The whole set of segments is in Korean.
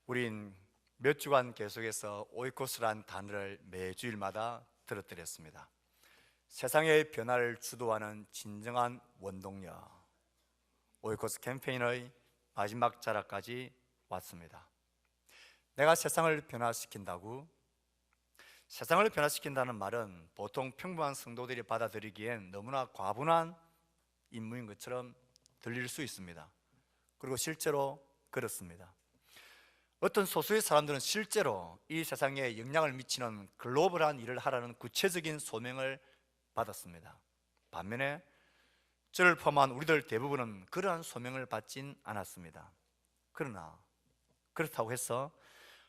우린 몇 주간 계속해서 오이코스란 단어를 매주일마다 들어드렸습니다. 세상의 변화를 주도하는 진정한 원동력, 오이코스 캠페인의 마지막 자락까지 왔습니다. 내가 세상을 변화시킨다고? 세상을 변화시킨다는 말은 보통 평범한 성도들이 받아들이기엔 너무나 과분한 임무인 것처럼 들릴 수 있습니다. 그리고 실제로 그렇습니다. 어떤 소수의 사람들은 실제로 이 세상에 영향을 미치는 글로벌한 일을 하라는 구체적인 소명을 받았습니다. 반면에 저를 포함한 우리들 대부분은 그러한 소명을 받진 않았습니다. 그러나 그렇다고 해서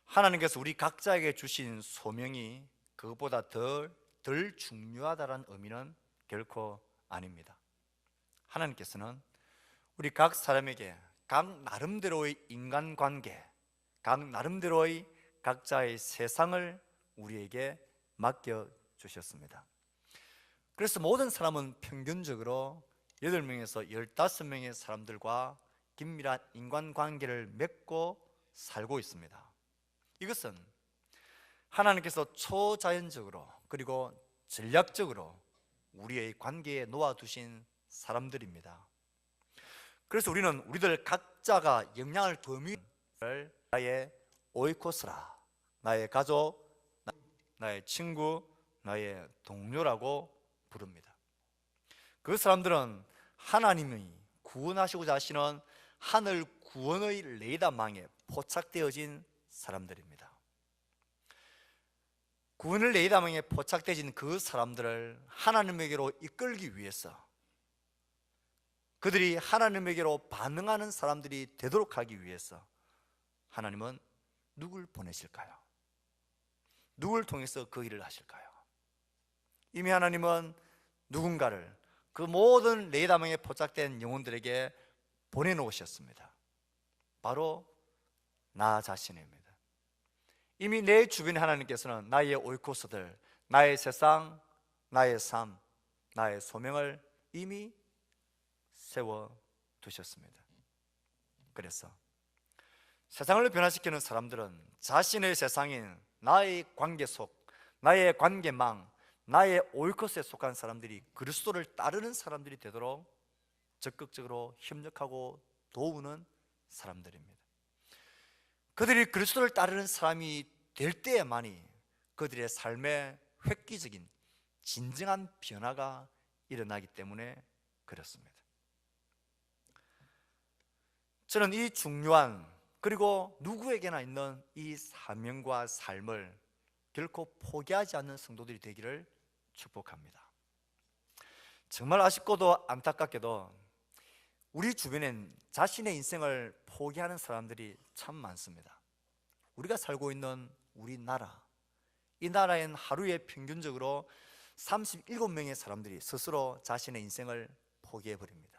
하나님께서 우리 각자에게 주신 소명이 그것보다 덜 중요하다는 의미는 결코 아닙니다. 하나님께서는 우리 각 사람에게 각 나름대로의 인간관계, 각 나름대로의 각자의 세상을 우리에게 맡겨주셨습니다. 그래서 모든 사람은 평균적으로 8명에서 15명의 사람들과 긴밀한 인간관계를 맺고 살고 있습니다. 이것은 하나님께서 초자연적으로 그리고 전략적으로 우리의 관계에 놓아두신 사람들입니다. 그래서 우리는 우리들 각자가 영향을 더미는 나의 오이코스라, 나의 가족, 나의 친구, 나의 동료라고 부릅니다. 그 사람들은 하나님이 구원하시고자 하시는 하늘 구원의 레이더망에 포착되어진 사람들입니다. 구원의 레이더망에 포착되어진 그 사람들을 하나님에게로 이끌기 위해서, 그들이 하나님에게로 반응하는 사람들이 되도록 하기 위해서 하나님은 누굴 보내실까요? 누굴 통해서 그 일을 하실까요? 이미 하나님은 누군가를 그 모든 레이더망에 포착된 영혼들에게 보내놓으셨습니다. 바로 나 자신입니다. 이미 내 주변에 하나님께서는 나의 오이코스들, 나의 세상, 나의 삶, 나의 소명을 이미 세워두셨습니다. 그래서 세상을 변화시키는 사람들은 자신의 세상인 나의 관계 속, 나의 관계망, 나의 오이코스에 속한 사람들이 그리스도를 따르는 사람들이 되도록 적극적으로 협력하고 도우는 사람들입니다. 그들이 그리스도를 따르는 사람이 될 때에만이 그들의 삶에 획기적인 진정한 변화가 일어나기 때문에 그렇습니다. 저는 이 중요한, 그리고 누구에게나 있는 이 사명과 삶을 결코 포기하지 않는 성도들이 되기를 축복합니다. 정말 아쉽고도 안타깝게도 우리 주변엔 자신의 인생을 포기하는 사람들이 참 많습니다. 우리가 살고 있는 우리나라, 이 나라엔 하루에 평균적으로 37명의 사람들이 스스로 자신의 인생을 포기해버립니다.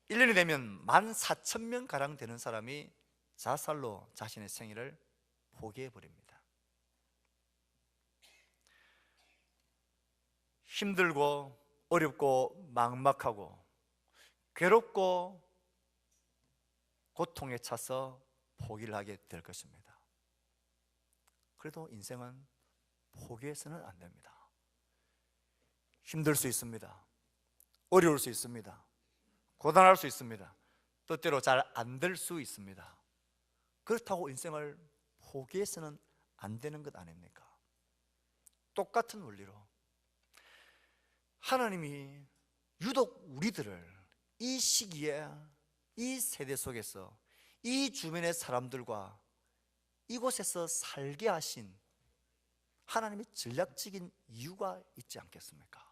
1년이 되면 14,000명가량 되는 사람이 자살로 자신의 생애를 포기해버립니다. 힘들고 어렵고 막막하고 괴롭고 고통에 차서 포기를 하게 될 것입니다. 그래도 인생은 포기해서는 안 됩니다. 힘들 수 있습니다. 어려울 수 있습니다. 고단할 수 있습니다. 뜻대로 잘 안 될 수 있습니다. 그렇다고 인생을 포기해서는 안 되는 것 아닙니까? 똑같은 원리로 하나님이 유독 우리들을 이 시기에, 이 세대 속에서, 이 주변의 사람들과 이곳에서 살게 하신 하나님의 전략적인 이유가 있지 않겠습니까?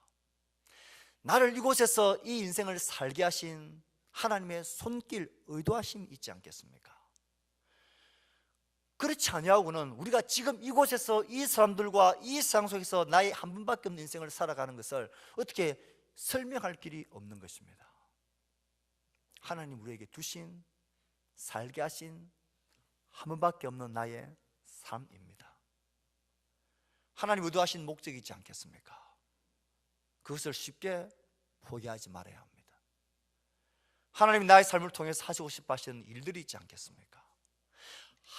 나를 이곳에서 이 인생을 살게 하신 하나님의 손길, 의도하심이 있지 않겠습니까? 그렇지 아니하고는 우리가 지금 이곳에서 이 사람들과 이 세상 속에서 나의 한 번밖에 없는 인생을 살아가는 것을 어떻게 설명할 길이 없는 것입니다. 하나님 우리에게 두신, 살게 하신 한 번밖에 없는 나의 삶입니다. 하나님 의도하신 목적이 있지 않겠습니까? 그것을 쉽게 포기하지 말아야 합니다. 하나님이 나의 삶을 통해서 하시고 싶어 하시는 일들이 있지 않겠습니까?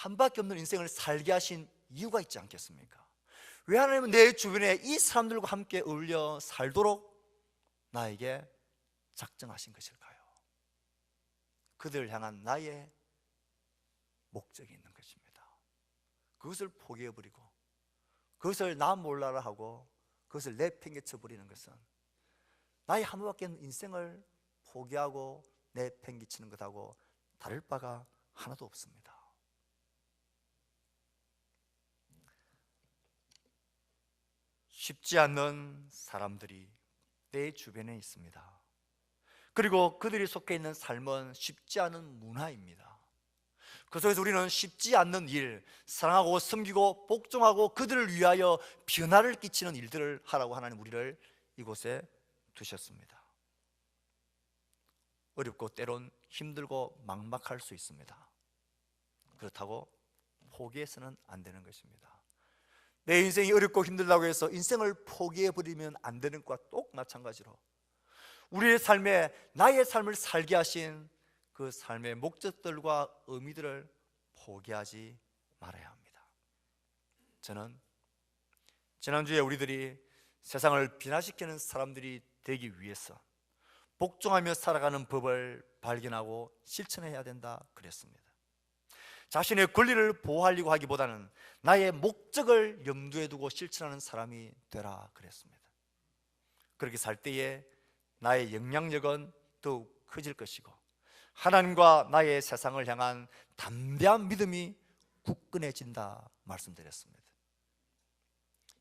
한 밖에 없는 인생을 살게 하신 이유가 있지 않겠습니까? 왜 하나님은 내 주변에 이 사람들과 함께 어울려 살도록 나에게 작정하신 것일까요? 그들을 향한 나의 목적이 있는 것입니다. 그것을 포기해버리고 그것을 나 몰라라 하고 그것을 내팽개쳐 버리는 것은 나의 한 번밖에 없는 인생을 포기하고 내팽개치는 것하고 다를 바가 하나도 없습니다. 쉽지 않는 사람들이 내 주변에 있습니다. 그리고 그들이 속해 있는 삶은 쉽지 않은 문화입니다. 그 속에서 우리는 쉽지 않는 일, 사랑하고 섬기고 복종하고 그들을 위하여 변화를 끼치는 일들을 하라고 하나님 우리를 이곳에 두셨습니다. 어렵고 때론 힘들고 막막할 수 있습니다. 그렇다고 포기해서는 안 되는 것입니다. 내 인생이 어렵고 힘들다고 해서 인생을 포기해버리면 안 되는 것과 똑 마찬가지로 우리의 삶에 나의 삶을 살게 하신 그 삶의 목적들과 의미들을 포기하지 말아야 합니다. 저는 지난주에 우리들이 세상을 변화시키는 사람들이 되기 위해서 복종하며 살아가는 법을 발견하고 실천해야 된다 그랬습니다. 자신의 권리를 보호하려고 하기보다는 나의 목적을 염두에 두고 실천하는 사람이 되라 그랬습니다. 그렇게 살 때에 나의 영향력은 더욱 커질 것이고 하나님과 나의 세상을 향한 담대한 믿음이 굳건해진다 말씀드렸습니다.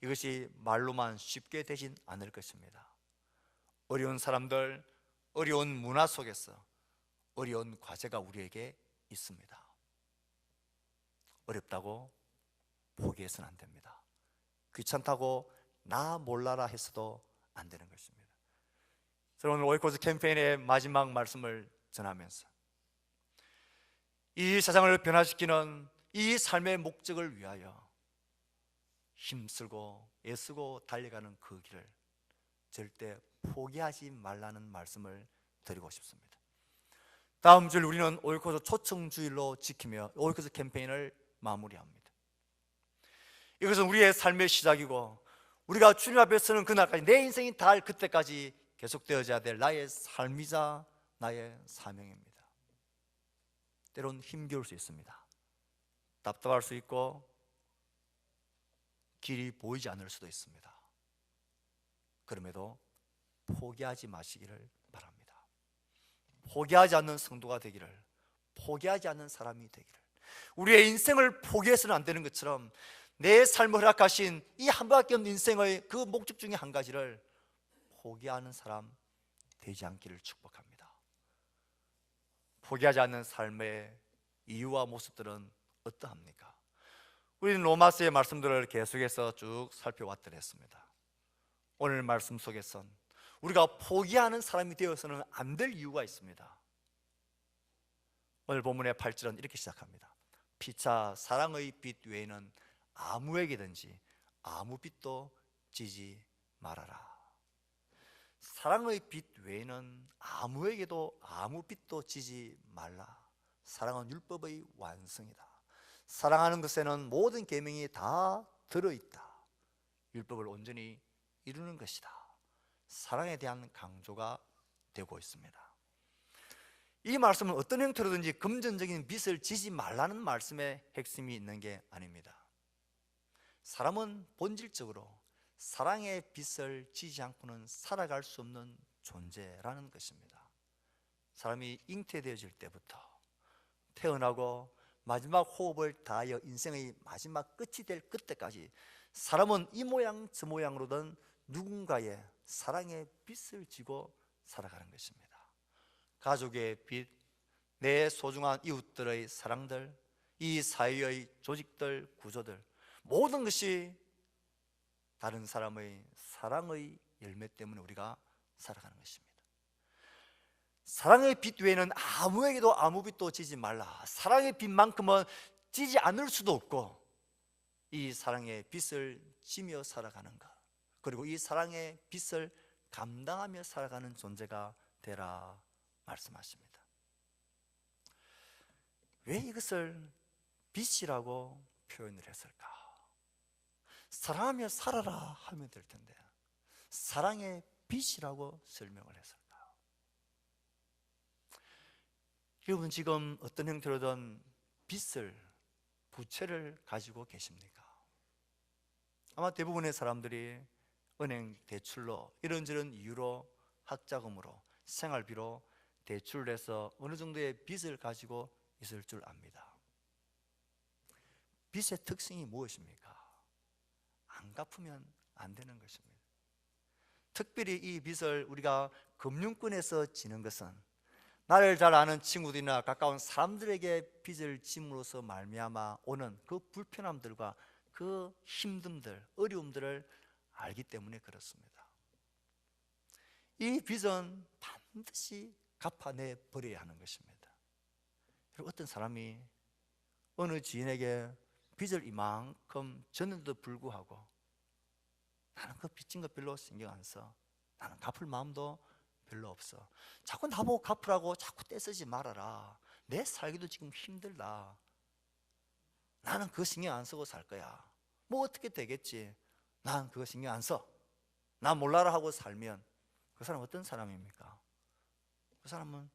이것이 말로만 쉽게 되진 않을 것입니다. 어려운 사람들, 어려운 문화 속에서 어려운 과제가 우리에게 있습니다. 어렵다고 포기해서는 안 됩니다. 귀찮다고 나 몰라라 해서도 안 되는 것입니다. 저는 오늘 오이코스 캠페인의 마지막 말씀을 전하면서 이 세상을 변화시키는 이 삶의 목적을 위하여 힘쓰고 애쓰고 달려가는 그 길을 절대 포기하지 말라는 말씀을 드리고 싶습니다. 다음 주일 우리는 오이코스 초청주일로 지키며 오이코스 캠페인을 마무리합니다. 이것은 우리의 삶의 시작이고 우리가 주님 앞에 서는 그날까지 내 인생이 닿을 그때까지 계속되어져야 될 나의 삶이자 나의 사명입니다. 때론 힘겨울 수 있습니다. 답답할 수 있고 길이 보이지 않을 수도 있습니다. 그럼에도 포기하지 마시기를 바랍니다. 포기하지 않는 성도가 되기를, 포기하지 않는 사람이 되기를, 우리의 인생을 포기해서는 안 되는 것처럼 내 삶을 허락하신 이 한 번밖에 없는 인생의 그 목적 중에 한 가지를 포기하는 사람 되지 않기를 축복합니다. 포기하지 않는 삶의 이유와 모습들은 어떠합니까? 우리는 로마서의 말씀들을 계속해서 쭉 살펴왔더랬습니다. 오늘 말씀 속에선 우리가 포기하는 사람이 되어서는 안 될 이유가 있습니다. 오늘 본문의 8절은 이렇게 시작합니다. 피차 사랑의 빛 외에는 아무에게든지 아무 빛도 지지 말아라. 사랑의 빛 외에는 아무에게도 아무 빛도 지지 말라. 사랑은 율법의 완성이다. 사랑하는 것에는 모든 계명이 다 들어있다. 율법을 온전히 이루는 것이다. 사랑에 대한 강조가 되고 있습니다. 이 말씀은 어떤 형태로든지 금전적인 빚을 지지 말라는 말씀의 핵심이 있는 게 아닙니다. 사람은 본질적으로 사랑의 빚을 지지 않고는 살아갈 수 없는 존재라는 것입니다. 사람이 잉태되어질 때부터 태어나고 마지막 호흡을 다하여 인생의 마지막 끝이 될 그때까지 사람은 이 모양 저 모양으로든 누군가의 사랑의 빚을 지고 살아가는 것입니다. 가족의 빚, 내 소중한 이웃들의 사랑들, 이 사회의 조직들, 구조들, 모든 것이 다른 사람의 사랑의 열매 때문에 우리가 살아가는 것입니다. 사랑의 빛 외에는 아무에게도 아무 빛도 지지 말라. 사랑의 빛만큼은 지지 않을 수도 없고 이 사랑의 빛을 지며 살아가는 것, 그리고 이 사랑의 빛을 감당하며 살아가는 존재가 되라 말씀하십니다. 왜 이것을 빛이라고 표현을 했을까? 사랑하며 살아라 하면 될 텐데 사랑의 빛이라고 설명을 했을까? 여러분 지금 어떤 형태로든 빛을, 부채를 가지고 계십니까? 아마 대부분의 사람들이 은행 대출로 이런저런 이유로 학자금으로 생활비로 대출을 해서 어느 정도의 빚을 가지고 있을 줄 압니다. 빚의 특징이 무엇입니까? 안 갚으면 안 되는 것입니다. 특별히 이 빚을 우리가 금융권에서 지는 것은 나를 잘 아는 친구들이나 가까운 사람들에게 빚을 짐으로써 말미암아 오는 그 불편함들과 그 힘듦들, 어려움들을 알기 때문에 그렇습니다. 이 빚은 반드시 갚아내 버려야 하는 것입니다. 어떤 사람이 어느 지인에게 빚을 이만큼 졌는데도 불구하고 나는 그 빚진 거 별로 신경 안 써. 나는 갚을 마음도 별로 없어. 자꾸 나보고 갚으라고 자꾸 떼쓰지 말아라. 내 살기도 지금 힘들다. 나는 그거 신경 안 쓰고 살 거야. 뭐 어떻게 되겠지. 난 그거 신경 안 써. 나 몰라라 하고 살면 그 사람은 어떤 사람입니까? 그 사람은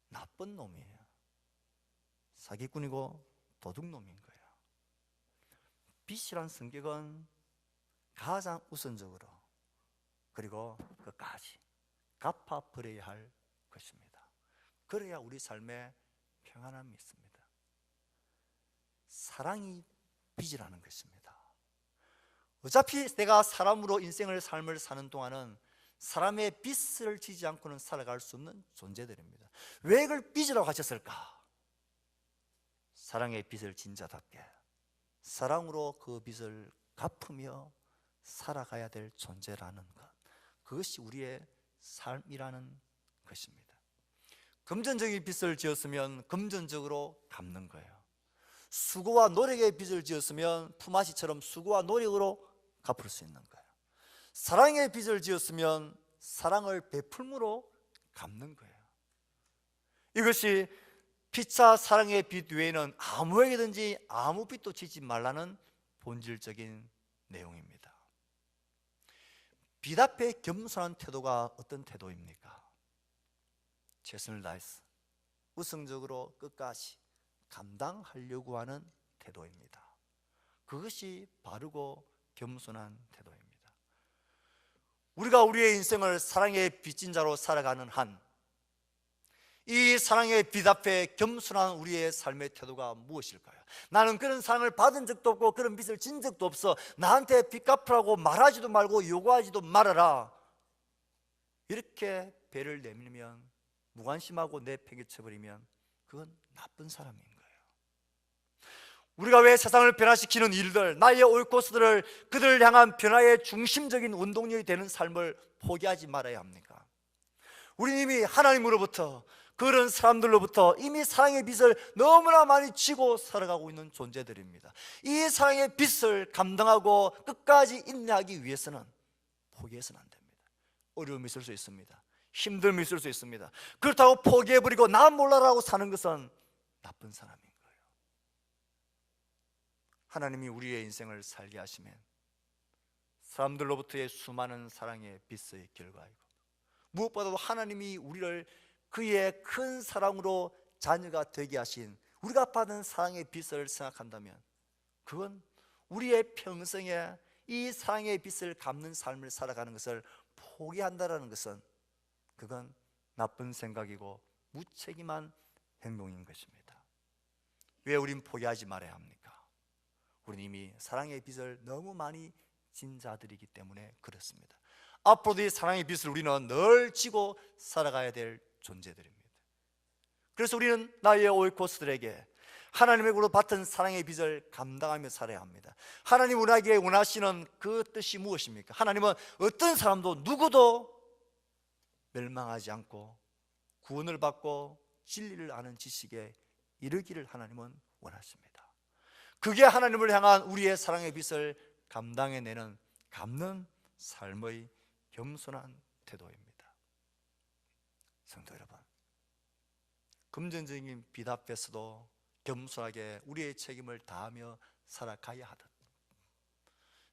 나쁜 놈이에요. 사기꾼이고 도둑놈인 거예요. 빚이란 성격은 가장 우선적으로 그리고 끝까지 갚아버려야 할 것입니다. 그래야 우리 삶에 평안함이 있습니다. 사랑이 빚이라는 것입니다. 어차피 내가 사람으로 인생을 삶을 사는 동안은 사람의 빚을 지지 않고는 살아갈 수 없는 존재들입니다. 왜 그걸 빚이라고 하셨을까? 사랑의 빚을 진 자답게 사랑으로 그 빚을 갚으며 살아가야 될 존재라는 것, 그것이 우리의 삶이라는 것입니다. 금전적인 빚을 지었으면 금전적으로 갚는 거예요. 수고와 노력의 빚을 지었으면 품앗이처럼 수고와 노력으로 갚을 수 있는 거예요. 사랑의 빚을 지었으면 사랑을 베풀므로 갚는 거예요. 이것이 피차 사랑의 빚 외에는 아무에게든지 아무 빚도 지지 말라는 본질적인 내용입니다. 빚 앞에 겸손한 태도가 어떤 태도입니까? 최선을 다해서 우성적으로 끝까지 감당하려고 하는 태도입니다. 그것이 바르고 겸손한 태도입니다. 우리가 우리의 인생을 사랑의 빚진 자로 살아가는 한, 이 사랑의 빚 앞에 겸손한 우리의 삶의 태도가 무엇일까요? 나는 그런 사랑을 받은 적도 없고 그런 빚을 진 적도 없어. 나한테 빚 갚으라고 말하지도 말고 요구하지도 말아라. 이렇게 배를 내밀면, 무관심하고 내팽개쳐버리면 그건 나쁜 사람인 거예요. 우리가 왜 세상을 변화시키는 일들, 나의 옳고스들을 그들을 향한 변화의 중심적인 운동력이 되는 삶을 포기하지 말아야 합니까? 우리 이미 하나님으로부터, 그런 사람들로부터 이미 사랑의 빚을 너무나 많이 지고 살아가고 있는 존재들입니다. 이 사랑의 빚을 감당하고 끝까지 인내하기 위해서는 포기해서는 안 됩니다. 어려움이 있을 수 있습니다. 힘듦이 있을 수 있습니다. 그렇다고 포기해버리고 나 몰라라고 사는 것은 나쁜 사람인 거예요. 하나님이 우리의 인생을 살게 하시면 사람들로부터의 수많은 사랑의 빚의 결과이고, 무엇보다도 하나님이 우리를 그의 큰 사랑으로 자녀가 되게 하신 우리가 받은 사랑의 빚을 생각한다면 그건 우리의 평생에 이 사랑의 빚을 갚는 삶을 살아가는 것을 포기한다는 것은 그건 나쁜 생각이고 무책임한 행동인 것입니다. 왜 우린 포기하지 말아야 합니까? 우린 이미 사랑의 빚을 너무 많이 진 자들이기 때문에 그렇습니다. 앞으로도 이 사랑의 빚을 우리는 늘 지고 살아가야 될 존재들입니다. 그래서 우리는 나의 오이코스들에게 하나님에게로 받은 사랑의 빚을 감당하며 살아야 합니다. 하나님 우리에게 원하시는 그 뜻이 무엇입니까? 하나님은 어떤 사람도 누구도 멸망하지 않고 구원을 받고 진리를 아는 지식에 이르기를 하나님은 원하십니다. 그게 하나님을 향한 우리의 사랑의 빚을 감당해내는 갚는 삶의 겸손한 태도입니다. 성도 여러분, 금전적인 빚 앞에서도 겸손하게 우리의 책임을 다하며 살아가야 하듯,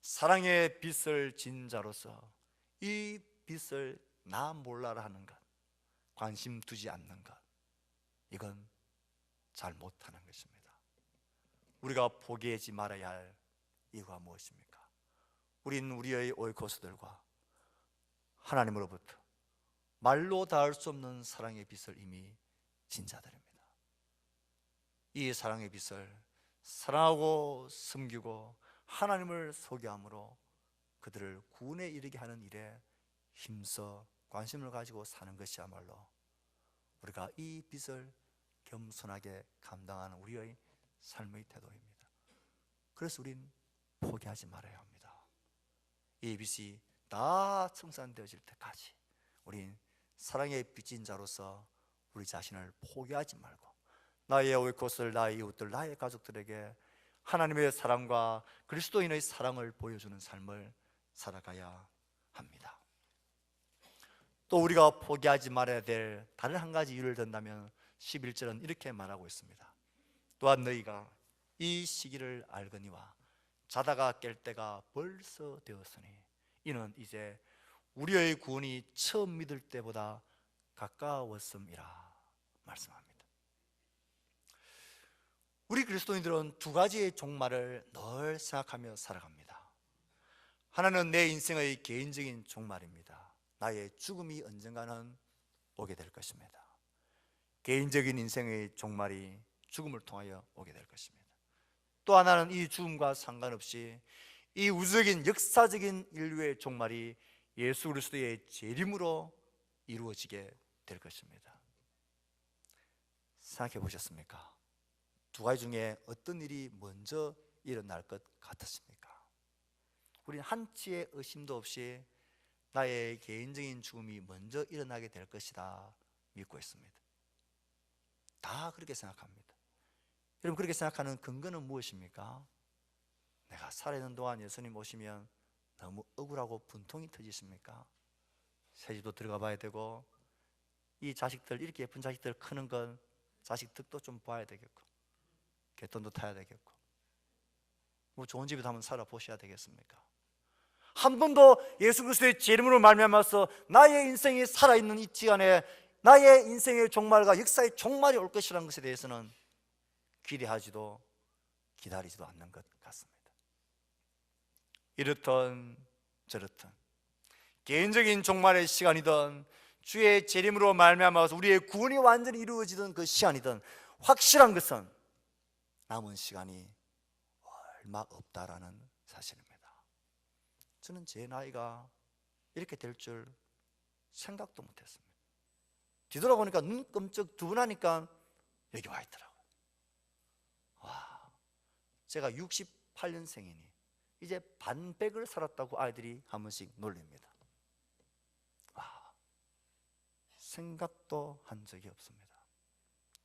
사랑의 빛을 진 자로서 이 빛을 나 몰라라 하는 것, 관심 두지 않는 것, 이건 잘 못하는 것입니다. 우리가 포기하지 말아야 할 이유가 무엇입니까? 우린 우리의 오이코스들과 하나님으로부터 말로 닿을 수 없는 사랑의 빛을 이미 진 자들입니다. 이 사랑의 빛을 사랑하고 섬기고 하나님을 소개함으로 그들을 구원에 이르게 하는 일에 힘써 관심을 가지고 사는 것이야말로 우리가 이 빛을 겸손하게 감당하는 우리의 삶의 태도입니다. 그래서 우린 포기하지 말아야 합니다. 이 빛이 다 청산되어질 때까지 우린 사랑의 빚진 자로서 우리 자신을 포기하지 말고 나의 오이콧을, 나의 이웃들, 나의 가족들에게 하나님의 사랑과 그리스도인의 사랑을 보여주는 삶을 살아가야 합니다. 또 우리가 포기하지 말아야 될 다른 한 가지 이유를 든다면 11절은 이렇게 말하고 있습니다. 또한 너희가 이 시기를 알거니와 자다가 깰 때가 벌써 되었으니 이는 이제 우리의 구원이 처음 믿을 때보다 가까웠음이라 말씀합니다. 우리 그리스도인들은 두 가지의 종말을 늘 생각하며 살아갑니다. 하나는 내 인생의 개인적인 종말입니다. 나의 죽음이 언젠가는 오게 될 것입니다. 개인적인 인생의 종말이 죽음을 통하여 오게 될 것입니다. 또 하나는 이 죽음과 상관없이 이 우주적인 역사적인 인류의 종말이 예수 그리스도의 재림으로 이루어지게 될 것입니다. 생각해 보셨습니까? 두 가지 중에 어떤 일이 먼저 일어날 것 같으십니까? 우리는 한치의 의심도 없이 나의 개인적인 죽음이 먼저 일어나게 될 것이다 믿고 있습니다. 다 그렇게 생각합니다. 여러분, 그렇게 생각하는 근거는 무엇입니까? 내가 살아있는 동안 예수님 오시면 너무 억울하고 분통이 터지십니까? 새집도 들어가 봐야 되고, 이 자식들, 이렇게 예쁜 자식들 크는 건 자식 덕도 좀 봐야 되겠고, 갯돈도 타야 되겠고, 뭐 좋은 집에도 한번 살아보셔야 되겠습니까? 한 번도 예수 그리스도의 재림으로 말미암아서 나의 인생이 살아있는 이 시간에 나의 인생의 종말과 역사의 종말이 올 것이라는 것에 대해서는 기대하지도 기다리지도 않는 것 같습니다. 이렇든 저렇든 개인적인 종말의 시간이든 주의 재림으로 말미암아서 우리의 구원이 완전히 이루어지던 그 시간이든 확실한 것은 남은 시간이 얼마 없다라는 사실입니다. 저는 제 나이가 이렇게 될 줄 생각도 못했습니다. 뒤돌아보니까 눈 끔쩍 두근하니까 여기 와 있더라고요. 와, 제가 68년생이니 이제 반백을 살았다고 아이들이 한 번씩 놀립니다. 와, 생각도 한 적이 없습니다.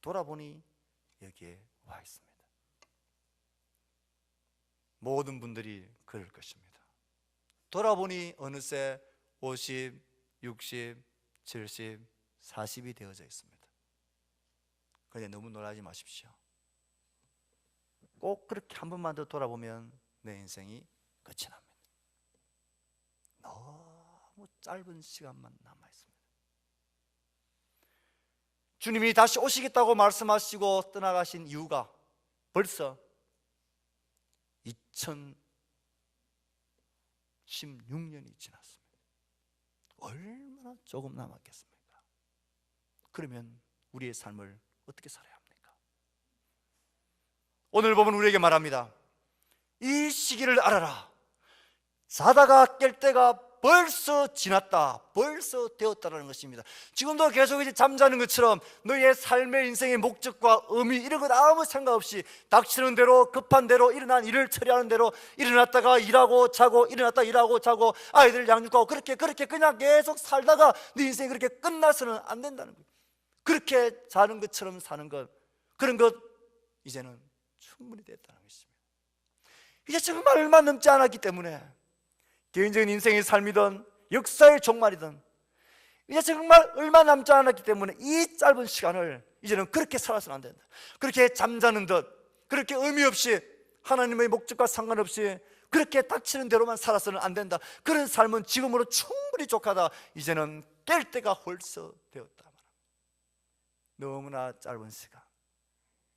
돌아보니 여기에 와 있습니다. 모든 분들이 그럴 것입니다. 돌아보니 어느새 50, 60, 70, 40이 되어져 있습니다. 그런데 너무 놀라지 마십시오. 꼭 그렇게 한 번만 더 돌아보면 내 인생이 끝이 납니다. 너무 짧은 시간만 남아 있습니다. 주님이 다시 오시겠다고 말씀하시고 떠나가신 이유가 벌써 2016년이 지났습니다. 얼마나 조금 남았겠습니까? 그러면 우리의 삶을 어떻게 살아야 합니까? 오늘 보면 우리에게 말합니다. 이 시기를 알아라. 자다가 깰 때가 벌써 지났다, 벌써 되었다라는 것입니다. 지금도 계속 이제 잠자는 것처럼 너의 삶의 인생의 목적과 의미 이런 것 아무 생각 없이 닥치는 대로 급한 대로 일어난 일을 처리하는 대로 일어났다가 일하고 자고 일어났다 일하고 자고 아이들 양육하고 그렇게 그냥 계속 살다가 네 인생이 그렇게 끝나서는 안 된다는 거예요. 그렇게 사는 것처럼 사는 것, 그런 것 이제는 충분히 됐다는 것입니다. 이제 정말 얼마 남지 않았기 때문에 개인적인 인생의 삶이든 역사의 종말이든 이제 정말 얼마 남지 않았기 때문에 이 짧은 시간을 이제는 그렇게 살아서는 안 된다. 그렇게 잠자는 듯, 그렇게 의미 없이 하나님의 목적과 상관없이 그렇게 닥치는 대로만 살아서는 안 된다. 그런 삶은 지금으로 충분히 족하다. 이제는 깰 때가 벌써 되었다. 너무나 짧은 시간,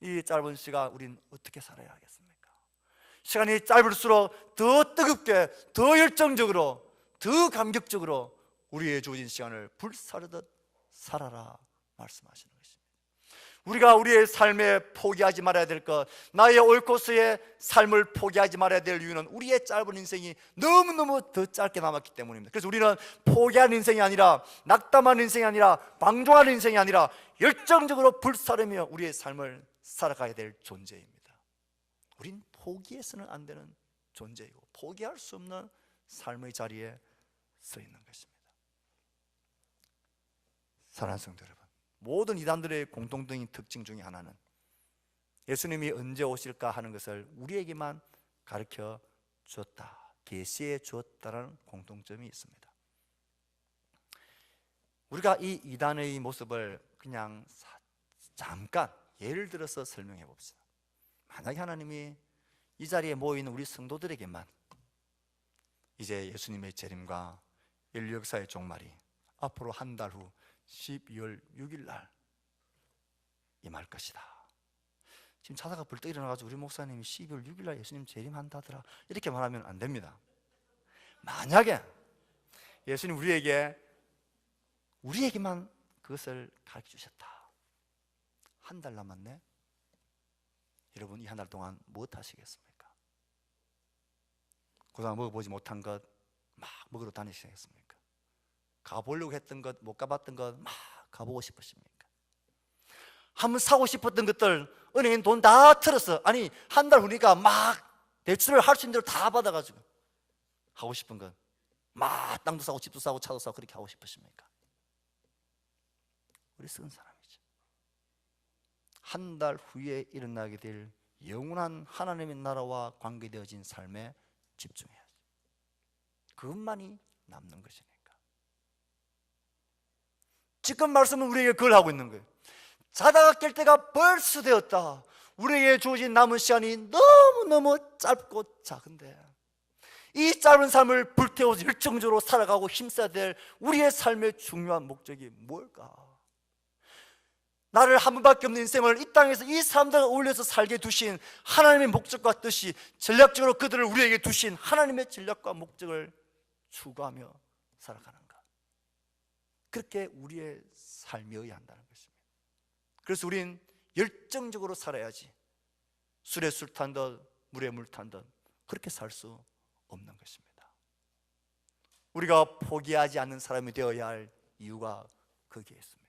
이 짧은 시간 우린 어떻게 살아야 하겠습니까? 시간이 짧을수록 더 뜨겁게, 더 열정적으로, 더 감격적으로 우리의 주어진 시간을 불사르듯 살아라 말씀하시는 것입니다. 우리가 우리의 삶에 포기하지 말아야 될 것, 나의 옳고스의 삶을 포기하지 말아야 될 이유는 우리의 짧은 인생이 너무너무 더 짧게 남았기 때문입니다. 그래서 우리는 포기한 인생이 아니라, 낙담한 인생이 아니라, 방종한 인생이 아니라 열정적으로 불사르며 우리의 삶을 살아가야 될 존재입니다. 우린 포기해서는 안 되는 존재이고 포기할 수 없는 삶의 자리에 서 있는 것입니다. 사랑하는 성도 여러분, 모든 이단들의 공통적인 특징 중에 하나는 예수님이 언제 오실까 하는 것을 우리에게만 가르쳐 주었다, 계시해 주었다는 공통점이 있습니다. 우리가 이 이단의 모습을 그냥 잠깐 예를 들어서 설명해 봅시다. 만약에 하나님이 이 자리에 모이는 우리 성도들에게만 이제 예수님의 재림과 인류 역사의 종말이 앞으로 한 달 후 12월 6일 날 임할 것이다. 지금 자다가 벌떡 일어나가지고 우리 목사님이 12월 6일 날 예수님 재림한다더라 이렇게 말하면 안 됩니다. 만약에 예수님 우리에게만 그것을 가르쳐 주셨다. 한 달 남았네. 여러분, 이 한 달 동안 무엇 하시겠습니까? 그동안 먹어보지 못한 것 막 먹으러 다니시겠습니까? 가보려고 했던 것, 못 가봤던 것 막 가보고 싶으십니까? 한번 사고 싶었던 것들 은행에 돈 다 틀었어. 아니, 한 달 후니까 막 대출을 할 수 있는 대로 다 받아가지고 하고 싶은 것 막 땅도 사고 집도 사고 차도 사고 그렇게 하고 싶으십니까? 우리 썩은 사람이죠. 한 달 후에 일어나게 될 영원한 하나님의 나라와 관계되어진 삶에 집중해야죠. 그것만이 남는 것이니까. 지금 말씀은 우리에게 그걸 하고 있는 거예요. 자다가 깰 때가 벌써 되었다. 우리에게 주어진 남은 시간이 너무너무 짧고 작은데 이 짧은 삶을 불태워서 열정적으로 살아가고 힘써야 될 우리의 삶의 중요한 목적이 뭘까? 나를 한 번밖에 없는 인생을 이 땅에서 이 사람들과 어울려서 살게 두신 하나님의 목적과 뜻이, 전략적으로 그들을 우리에게 두신 하나님의 전략과 목적을 추구하며 살아가는가? 그렇게 우리의 삶이어야 한다는 것입니다. 그래서 우린 열정적으로 살아야지 술에 술 탄 듯 물에 물 탄 듯 그렇게 살 수 없는 것입니다. 우리가 포기하지 않는 사람이 되어야 할 이유가 거기에 있습니다.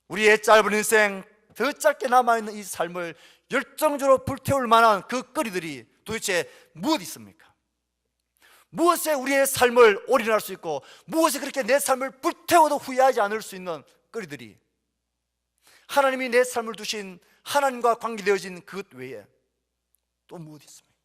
우리의 짧은 인생, 더 짧게 남아있는 이 삶을 열정적으로 불태울 만한 그 거리들이 도대체 무엇이 있습니까? 무엇에 우리의 삶을 올인할 수 있고 무엇에 그렇게 내 삶을 불태워도 후회하지 않을 수 있는 거리들이, 하나님이 내 삶을 두신 하나님과 관계되어진 그것 외에 또 무엇이 있습니까?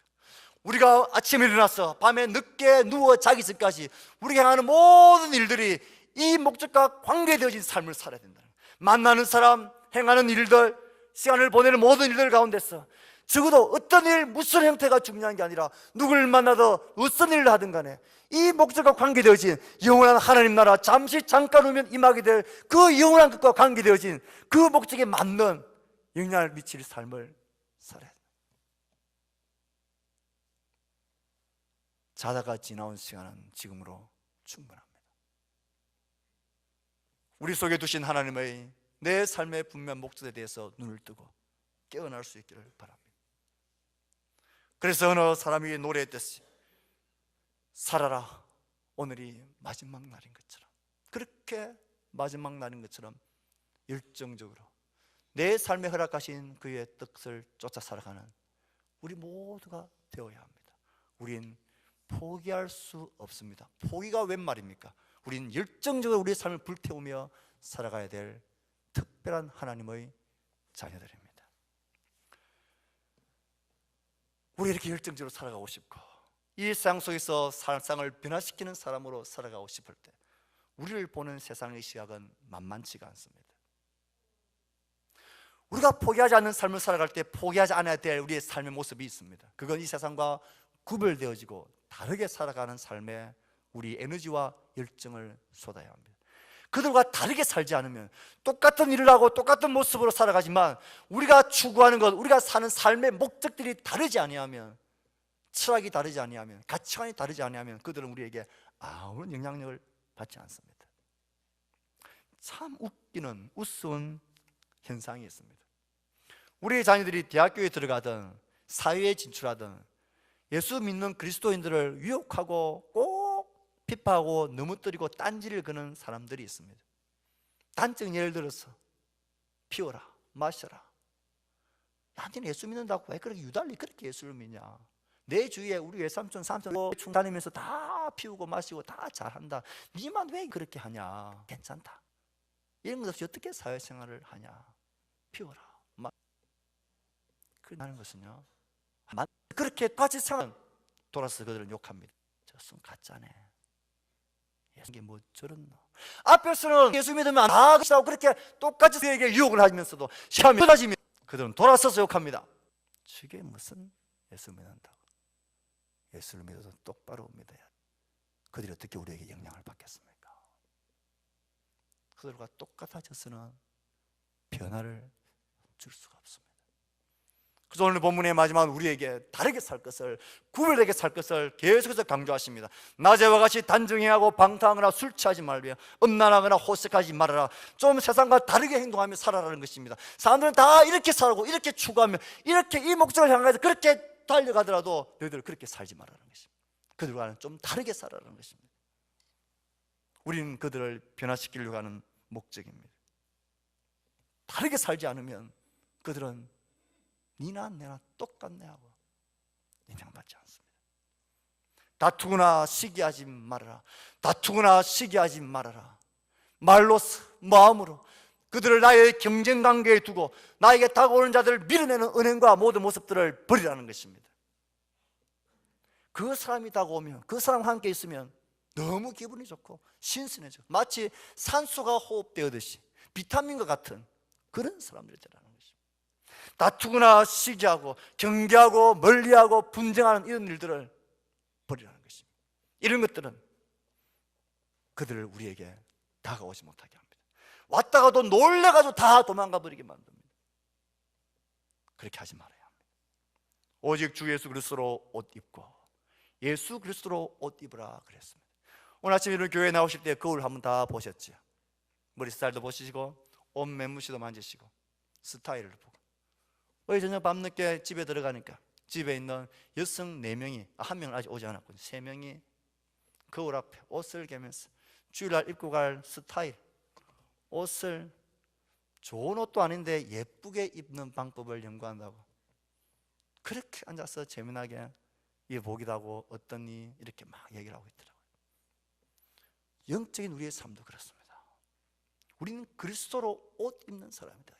우리가 아침에 일어나서 밤에 늦게 누워 자기 전까지 우리가 행하는 모든 일들이 이 목적과 관계되어진 삶을 살아야 된다. 만나는 사람, 행하는 일들, 시간을 보내는 모든 일들 가운데서 적어도 어떤 일, 무슨 형태가 중요한 게 아니라 누구를 만나도 어떤 일을 하든 간에 이 목적과 관계되어진 영원한 하나님 나라, 잠깐 후면 임하게 될 그 영원한 것과 관계되어진 그 목적에 맞는 영향을 미칠 삶을 살아야 합니다. 자다가 지나온 시간은 지금으로 충분합니다. 우리 속에 두신 하나님의 내 삶의 분명한 목적에 대해서 눈을 뜨고 깨어날 수 있기를 바랍니다. 그래서 어느 사람이 노래했듯이 살아라, 오늘이 마지막 날인 것처럼, 그렇게 마지막 날인 것처럼 열정적으로 내 삶에 허락하신 그의 뜻을 쫓아 살아가는 우리 모두가 되어야 합니다. 우린 포기할 수 없습니다. 포기가 웬 말입니까? 우린 열정적으로 우리의 삶을 불태우며 살아가야 될 특별한 하나님의 자녀들입니다. 우리 이렇게 열정적으로 살아가고 싶고 이 세상 속에서 세상을 변화시키는 사람으로 살아가고 싶을 때 우리를 보는 세상의 시각은 만만치가 않습니다. 우리가 포기하지 않는 삶을 살아갈 때 포기하지 않아야 될 우리의 삶의 모습이 있습니다. 그건 이 세상과 구별되어지고 다르게 살아가는 삶에 우리 에너지와 열정을 쏟아야 합니다. 그들과 다르게 살지 않으면 똑같은 일을 하고 똑같은 모습으로 살아가지만 우리가 추구하는 것, 우리가 사는 삶의 목적들이 다르지 아니하면, 철학이 다르지 아니하면, 가치관이 다르지 아니하면 그들은 우리에게 아무런 영향력을 받지 않습니다. 참 웃기는 우스운 현상이 있습니다. 우리 자녀들이 대학교에 들어가든 사회에 진출하든 예수 믿는 그리스도인들을 유혹하고 꼭 비판하고 넘어뜨리고 딴지를 거는 사람들이 있습니다. 단적 예를 들어서 피워라, 마셔라. 야, 너는 예수 믿는다고 왜 그렇게 유달리 그렇게 예수를 믿냐? 내 주위에 우리 외삼촌, 삼촌 충 다니면서 다 피우고 마시고 다 잘한다. 니만 왜 그렇게 하냐? 괜찮다. 이런 것 없이 어떻게 사회생활을 하냐? 피워라. 그러는 것은요, 그렇게 같이 생활 돌아서 그들은 욕합니다. 저승 가짜네. 이게 뭐 저런 너. 앞에서는 예수 믿으면 다 그렇게 똑같이 그에게 유혹을 하면서도 시험이 끝나지면 그들은 돌아서서 욕합니다. 저게 무슨 예수 믿는다고. 예수를 믿어도 똑바로 믿어야 그들이 어떻게 우리에게 영향을 받겠습니까? 그들과 똑같아져서는 변화를 줄 수가 없습니다. 그래서 오늘 본문의 마지막 우리에게 다르게 살 것을, 구별되게 살 것을 계속해서 강조하십니다. 낮에와 같이 단정해하고 방탕하거나 술 취하지 말며 음란하거나 호색하지 말아라. 좀 세상과 다르게 행동하며 살아라는 것입니다. 사람들은 다 이렇게 살고 이렇게 추구하며 이렇게 이 목적을 향해서 그렇게 달려가더라도 너희들 그렇게 살지 말라는 것입니다. 그들과는 좀 다르게 살아라는 것입니다. 우리는 그들을 변화시키려고 하는 목적입니다. 다르게 살지 않으면 그들은 니나 내나 똑같네 하고 인정받지 않습니다. 다투거나 시기하지 말아라. 다투거나 시기하지 말아라. 말로서 마음으로 그들을 나의 경쟁관계에 두고 나에게 다가오는 자들을 밀어내는 은행과 모든 모습들을 버리라는 것입니다. 그 사람이 다가오면, 그 사람과 함께 있으면 너무 기분이 좋고 신선해져. 마치 산소가 호흡되었듯이 비타민과 같은 그런 사람들이라는 것입니다. 다투거나 시기하고 경계하고 멀리하고 분쟁하는 이런 일들을 버리라는 것입니다. 이런 것들은 그들을 우리에게 다가오지 못하게 합니다. 왔다가도 놀래가지고 다 도망가 버리게 만듭니다. 그렇게 하지 말아야 합니다. 오직 주 예수 그리스도로 옷 입고 예수 그리스도로 옷 입으라 그랬습니다. 오늘 아침에 이런 교회에 나오실 때 거울 한번 다 보셨죠? 머리 스타일도 보시고 옷 매무시도 만지시고 스타일을 보고 어제 저녁 밤늦게 집에 들어가니까 집에 있는 여성 4명이, 한 명은 아직 오지 않았거든요. 3명이 거울 앞에 옷을 개면서 주일날 입고 갈 스타일, 옷을 좋은 옷도 아닌데 예쁘게 입는 방법을 연구한다고 그렇게 앉아서 재미나게 이게 보기도 하고 어떠니 이렇게 막 얘기를 하고 있더라고요. 영적인 우리의 삶도 그렇습니다. 우리는 그리스도로 옷 입는 사람이다.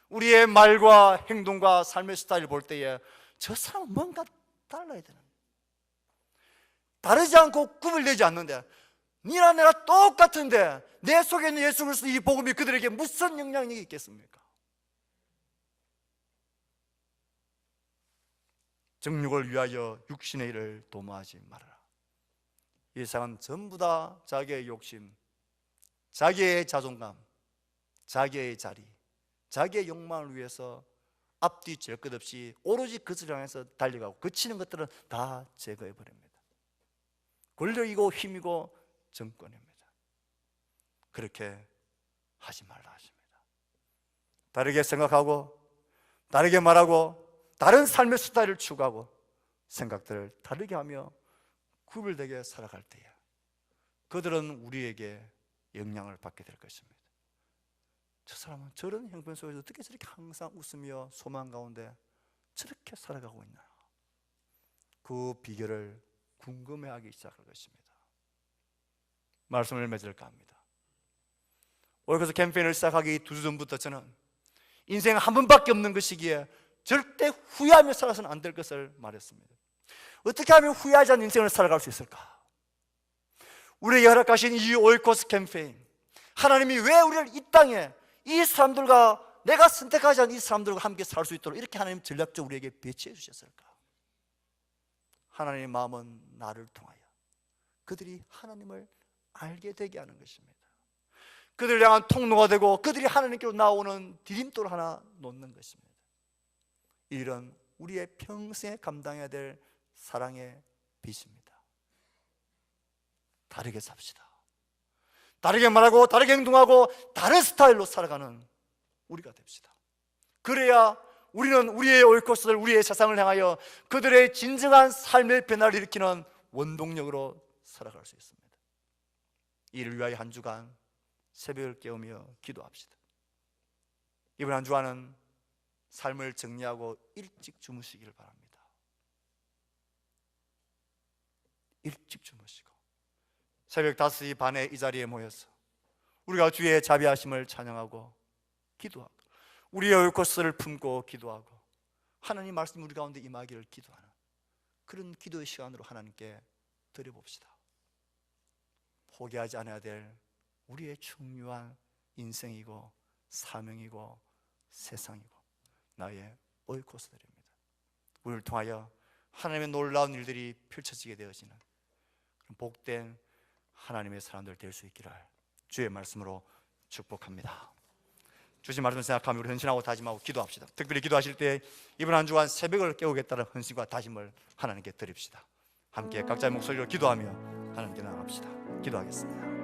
우리의 말과 행동과 삶의 스타일을 볼 때에 저 사람은 뭔가 달라야 되는, 다르지 않고 구별되지 않는데 니나 내가 똑같은데 내 속에 있는 예수 그리스도 이 복음이 그들에게 무슨 영향력이 있겠습니까? 정욕을 위하여 육신의 일을 도모하지 말아라. 이 세상은 전부 다 자기의 욕심, 자기의 자존감, 자기의 자리, 자기의 욕망을 위해서 앞뒤 잴 것 없이 오로지 그것을 향해서 달려가고 그치는 것들은 다 제거해버립니다. 권력이고 힘이고 정권입니다. 그렇게 하지 말라 하십니다. 다르게 생각하고 다르게 말하고 다른 삶의 스타일을 추구하고 생각들을 다르게 하며 구별되게 살아갈 때에 그들은 우리에게 영향을 받게 될 것입니다. 저 사람은 저런 형편 속에서 어떻게 저렇게 항상 웃으며 소망 가운데 저렇게 살아가고 있나? 그 비결을 궁금해하기 시작할 것입니다. 말씀을 맺을까 합니다. 올 그래서 캠페인을 시작하기 2주 전부터 저는 인생 한 번밖에 없는 것이기에 절대 후회하며 살아서는 안 될 것을 말했습니다. 어떻게 하면 후회하지 않는 인생을 살아갈 수 있을까? 우리에게 허락하신 이 오이코스 캠페인, 하나님이 왜 우리를 이 땅에 이 사람들과 내가 선택하지 않은 이 사람들과 함께 살 수 있도록 이렇게 하나님 전략적으로 우리에게 배치해 주셨을까? 하나님의 마음은 나를 통하여 그들이 하나님을 알게 되게 하는 것입니다. 그들을 향한 통로가 되고 그들이 하나님께로 나오는 디딤돌 하나 놓는 것입니다. 이런 우리의 평생에 감당해야 될 사랑의 빚입니다. 다르게 삽시다. 다르게 말하고 다르게 행동하고 다른 스타일로 살아가는 우리가 됩시다. 그래야 우리는 우리의 오이코스를, 우리의 세상을 향하여 그들의 진정한 삶의 변화를 일으키는 원동력으로 살아갈 수 있습니다. 이를 위하여 한 주간 새벽을 깨우며 기도합시다. 이번 한 주간은 삶을 정리하고 일찍 주무시기를 바랍니다. 일찍 주무시고 새벽 5시 반에 이 자리에 모여서 우리가 주의 자비하심을 찬양하고 기도하고 우리의 오이코스를 품고 기도하고 하나님 말씀이 우리 가운데 임하기를 기도하는 그런 기도의 시간으로 하나님께 드려봅시다. 포기하지 않아야 될 우리의 중요한 인생이고 사명이고 세상이고 나의 오이코스들입니다. 우리를 통하여 하나님의 놀라운 일들이 펼쳐지게 되어지는 복된 하나님의 사람들 될 수 있기를 주의 말씀으로 축복합니다. 주신 말씀 생각하며 우리 헌신하고 다짐하고 기도합시다. 특별히 기도하실 때 이번 한 주간 새벽을 깨우겠다는 헌신과 다짐을 하나님께 드립시다. 함께 각자의 목소리로 기도하며 하나님께 나아갑시다. 기도하겠습니다.